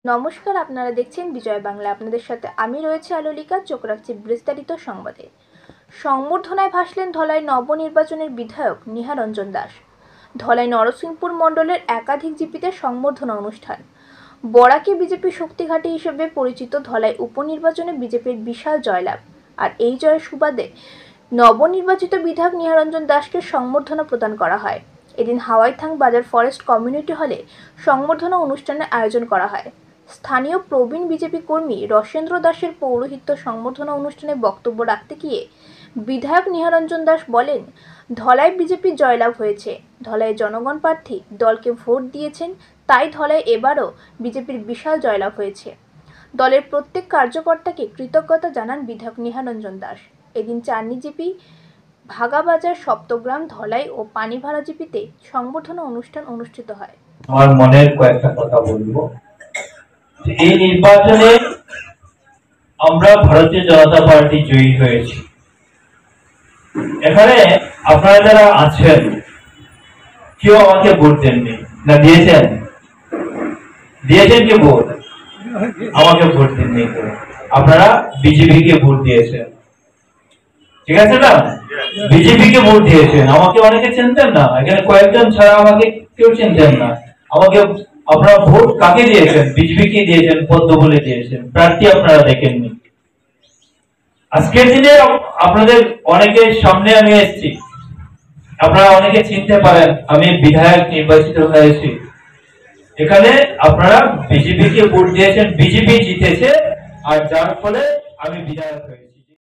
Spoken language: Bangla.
নমস্কার, আপনারা দেখছেন বিজয় বাংলা। আপনাদের সাথে আমি রয়েছে আলোলিকা। চোখ রাখছি বিস্তারিত সংবাদে। সংবর্ধনায় ভাসলেন ধলাই নবনির্বাচনের বিধায়ক নিহারঞ্জন দাস। ধলাই নরসিংপুর মণ্ডলের একাধিক জিপিতে সংবর্ধনা অনুষ্ঠান। বরাকে বিজেপি শক্তিঘাটি হিসেবে পরিচিত ধলাই উপনির্বাচনে বিজেপির বিশাল জয়লাভ। আর এই জয়ের সুবাদে নবনির্বাচিত বিধায়ক নিহারঞ্জন দাসকে সংবর্ধনা প্রদান করা হয়। এদিন হাওয়াইথাং বাজার ফরেস্ট কমিউনিটি হলে সংবর্ধনা অনুষ্ঠানের আয়োজন করা হয়। স্থানীয় প্রবীণ বিজেপি কর্মী রসেন্দ্র দাসের পৌরোহিত্য সংবর্ধনা অনুষ্ঠানে বক্তব্য রাখতে গিয়ে বিধায়ক নিহারঞ্জন দাস বলেন, ধলাই বিজেপির জয়লাভ হয়েছে। ধলাই জনগণ প্রার্থী দলকে ভোট দিয়েছেন, তাই ধলাই এবারও বিজেপির বিশাল জয়লাভ হয়েছে। দলের প্রত্যেক কার্যকর্তাকে কৃতজ্ঞতা জানান বিধায়ক নিহারঞ্জন দাস। এদিন চারনি জিপি, ভাগাবাজার, সপ্তগ্রাম, ধলাই ও পানিভাড়া জিপিতে সংবর্ধনা অনুষ্ঠান অনুষ্ঠিত হয়। আমার মনের কয়েকটা কথা বলবো। এই নির্বাচনে আমরা ভারতীয় জনতা পার্টি জয়ী হয়েছি। এখানে আপনারা যারা আছেন কেউ আমাকে ভোট দেননি না? দিয়েছেন? দিয়েছেন কি ভোট? আমাকে ভোট দেননি। আপনারা বিজেপি কে ভোট দিয়েছেন, ঠিক আছে না? বিজেপি কে ভোট দিয়েছেন। আমাকে অনেকে চিনতেন না, এখানে কয়েকজন ছাড়া আমাকে কেউ চিনতেন না। আমাকে আপনারা ভোট কাকে দিয়েছেন? বিজেপি কে দিয়েছেন, পদ্ম বলে দিয়েছেন। প্রার্থী আপনারা দেখেননি। আজকের দিনে আপনাদের অনেকের সামনে আমি এসেছি, আপনারা অনেকে চিনতে পারেন আমি বিধায়ক নির্বাচিত হয়েছি। এখানে আপনারা বিজেপি কে ভোট দিয়েছেন, বিজেপি জিতেছে, আর যার ফলে আমি বিধায়ক হয়েছি।